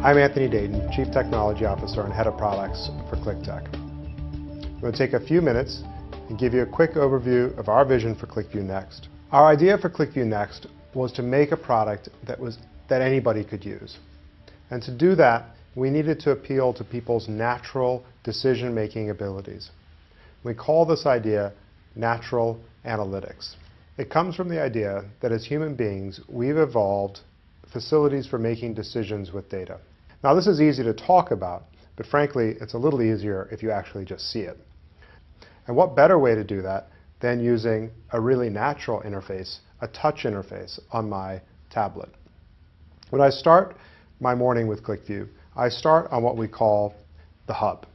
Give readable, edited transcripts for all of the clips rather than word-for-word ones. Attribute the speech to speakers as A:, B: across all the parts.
A: I'm Anthony Dayton, Chief Technology Officer and Head of Products for Qlikview. I'm going to take a few minutes and give you a quick overview of our vision for Qlikview.Next. Our idea for Qlikview.Next was to make a product that anybody could use. And to do that, we needed to appeal to people's natural decision-making abilities. We call this idea natural analytics. It comes from the idea that as human beings, we've evolved facilities for making decisions with data. Now, this is easy to talk about, but frankly, it's a little easier if you actually just see it. And what better way to do that than using a really natural interface, a touch interface on my tablet. When I start my morning with Qlikview, I start on what we call the hub.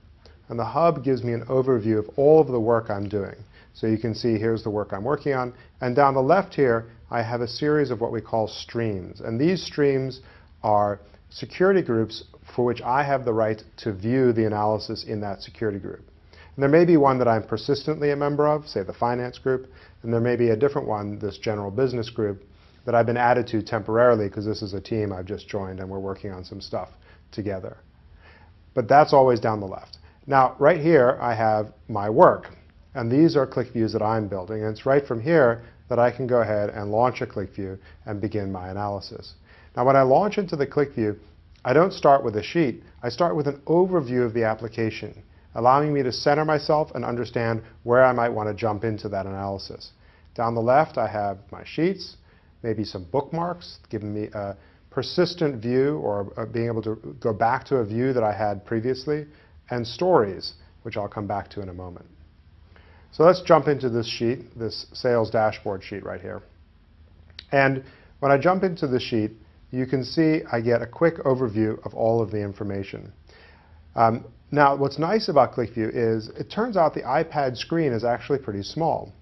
A: And the hub gives me an overview of all of the work I'm doing. So you can see here's the work I'm working on. And down the left here, I have a series of what we call streams. And these streams are security groups for which I have the right to view the analysis in that security group. And there may be one that I'm persistently a member of, say the finance group, and there may be a different one, this general business group, that I've been added to temporarily because this is a team I've just joined and we're working on some stuff together. But that's always down the left. Now, right here, I have my work. And these are Qlikviews that I'm building. And it's right from here that I can go ahead and launch a Qlikview and begin my analysis. Now, when I launch into the Qlikview, I don't start with a sheet. I start with an overview of the application, allowing me to center myself and understand where I might want to jump into that analysis. Down the left, I have my sheets, maybe some bookmarks, giving me a persistent view or being able to go back to a view that I had previously, and stories, which I'll come back to in a moment. So let's jump into this sheet, this sales dashboard sheet right here. And when I jump into the sheet, you can see I get a quick overview of all of the information. Now, what's nice about Qlikview is it turns out the iPad screen is actually pretty small.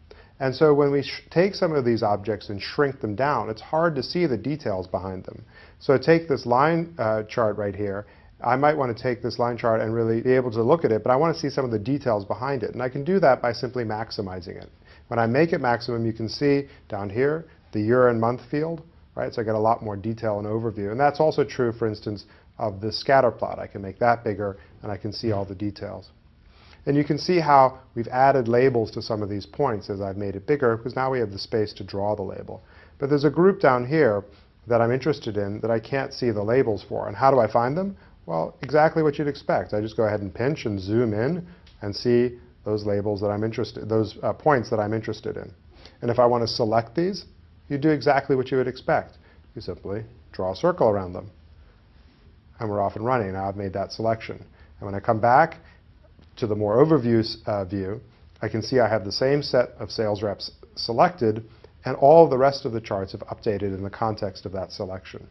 A: And so when we take some of these objects and shrink them down, it's hard to see the details behind them. So take this line chart right here. I might want to take this line chart and really be able to look at it, but I want to see some of the details behind it. And I can do that by simply maximizing it. When I make it maximum, you can see down here the year and month field, right? So I get a lot more detail and overview. And that's also true, for instance, of the scatter plot. I can make that bigger, and I can see all the details. And you can see how we've added labels to some of these points as I've made it bigger, because now we have the space to draw the label. But there's a group down here that I'm interested in that I can't see the labels for. And how do I find them? Well, exactly what you'd expect. I just go ahead and pinch and zoom in and see those labels that I'm interested, those points that I'm interested in. And if I want to select these, you do exactly what you would expect. You simply draw a circle around them. And we're off and running. Now I've made that selection. And when I come back to the more overview view, I can see I have the same set of sales reps selected, and all of the rest of the charts have updated in the context of that selection.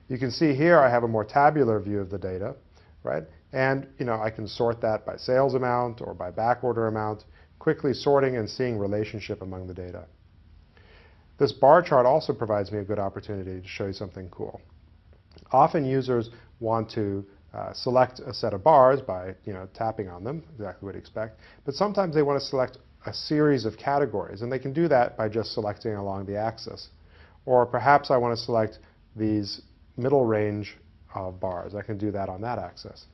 A: You can see here I have a more tabular view of the data, right? And I can sort that by sales amount or by back order amount, quickly sorting and seeing relationship among the data. This bar chart also provides me a good opportunity to show you something cool. Often users want to select a set of bars by tapping on them, exactly what you expect. But sometimes they want to select a series of categories, and they can do that by just selecting along the axis. Or perhaps I want to select these middle range of bars. I can do that on that axis.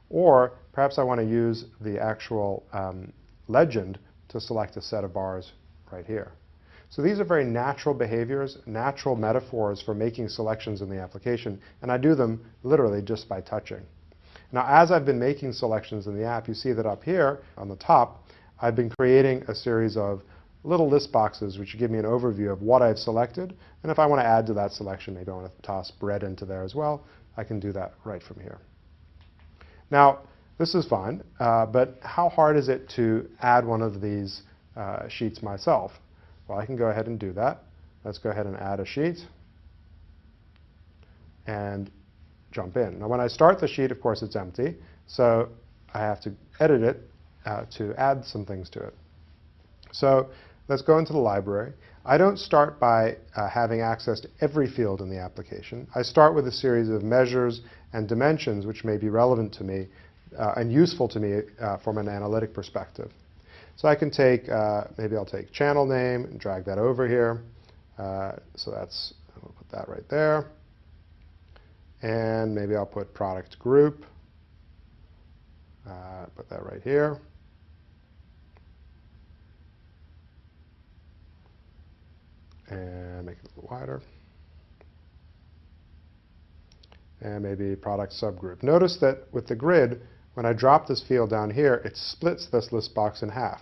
A: Or perhaps I want to use the actual legend to select a set of bars right here. So these are very natural behaviors, natural metaphors for making selections in the application, and I do them literally just by touching. Now, as I've been making selections in the app, you see that up here on the top, I've been creating a series of little list boxes which give me an overview of what I've selected, and if I want to add to that selection, maybe I want to toss bread into there as well, I can do that right from here. Now, this is fine, but how hard is it to add one of these sheets myself? Well, I can go ahead and do that. Let's go ahead and add a sheet and jump in. Now, when I start the sheet, of course, it's empty, so I have to edit it to add some things to it. So let's go into the library. I don't start by having access to every field in the application. I start with a series of measures and dimensions which may be relevant to me and useful to me from an analytic perspective. So I can take, maybe I'll take channel name and drag that over here. So we'll put that right there. And maybe I'll put product group. Put that right here. And make it a little wider. And maybe product subgroup. Notice that with the grid, when I drop this field down here, it splits this list box in half,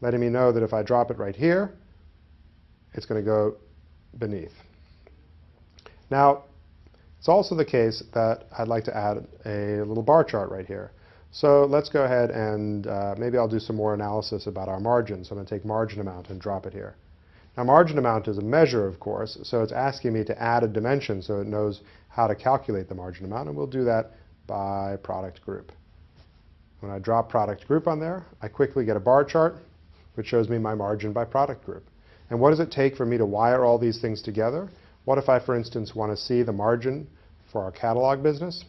A: letting me know that if I drop it right here, it's going to go beneath. Now, it's also the case that I'd like to add a little bar chart right here. So let's go ahead and maybe I'll do some more analysis about our margin. So I'm going to take margin amount and drop it here. Now, margin amount is a measure, of course, so it's asking me to add a dimension so it knows how to calculate the margin amount, and we'll do that by product group. When I drop product group on there, I quickly get a bar chart which shows me my margin by product group. And what does it take for me to wire all these things together? What if I, for instance, want to see the margin for our catalog business?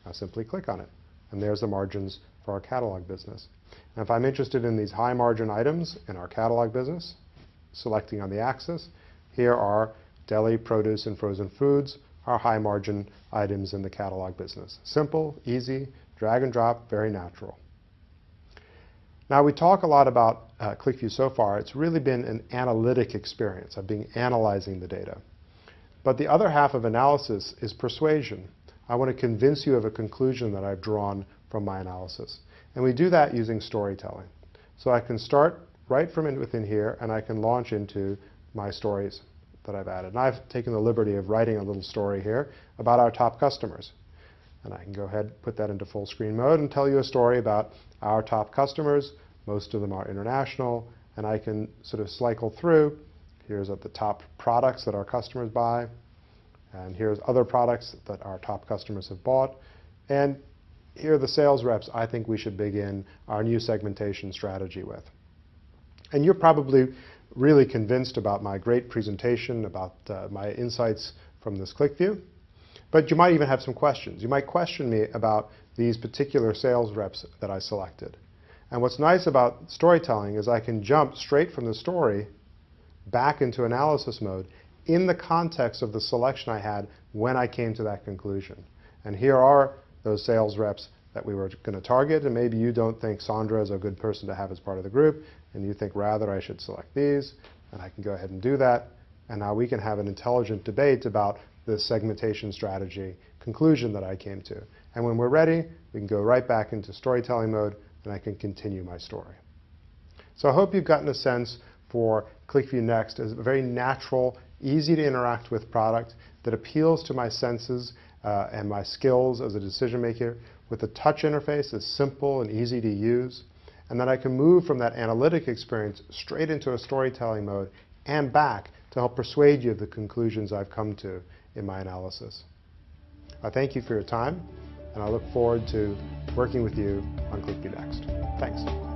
A: I simply click on it, and there's the margins for our catalog business. And if I'm interested in these high margin items in our catalog business, selecting on the axis, here are deli, produce, and frozen foods, our high margin items in the catalog business. Simple, easy, drag and drop, very natural. Now, we talk a lot about Qlikview so far. It's really been an analytic experience. I've been analyzing the data. But the other half of analysis is persuasion. I want to convince you of a conclusion that I've drawn from my analysis. And we do that using storytelling. So I can start right from within here, and I can launch into my stories that I've added. And I've taken the liberty of writing a little story here about our top customers. And I can go ahead and put that into full screen mode and tell you a story about our top customers. Most of them are international, and I can sort of cycle through. Here's at the top products that our customers buy, and here's other products that our top customers have bought. And here are the sales reps I think we should begin our new segmentation strategy with. And you're probably really convinced about my great presentation, about my insights from this Qlikview. But you might even have some questions. You might question me about these particular sales reps that I selected. And what's nice about storytelling is I can jump straight from the story back into analysis mode in the context of the selection I had when I came to that conclusion. And here are those sales reps that we were going to target, and maybe you don't think Sandra is a good person to have as part of the group, and you think rather I should select these, and I can go ahead and do that. And now we can have an intelligent debate about the segmentation strategy conclusion that I came to. And when we're ready, we can go right back into storytelling mode, and I can continue my story. So I hope you've gotten a sense for Qlikview.Next as a very natural, easy to interact with product that appeals to my senses and my skills as a decision maker, with a touch interface that's simple and easy to use. And then I can move from that analytic experience straight into a storytelling mode and back to help persuade you of the conclusions I've come to in my analysis. I thank you for your time, and I look forward to working with you on Qlikview.Next. Thanks.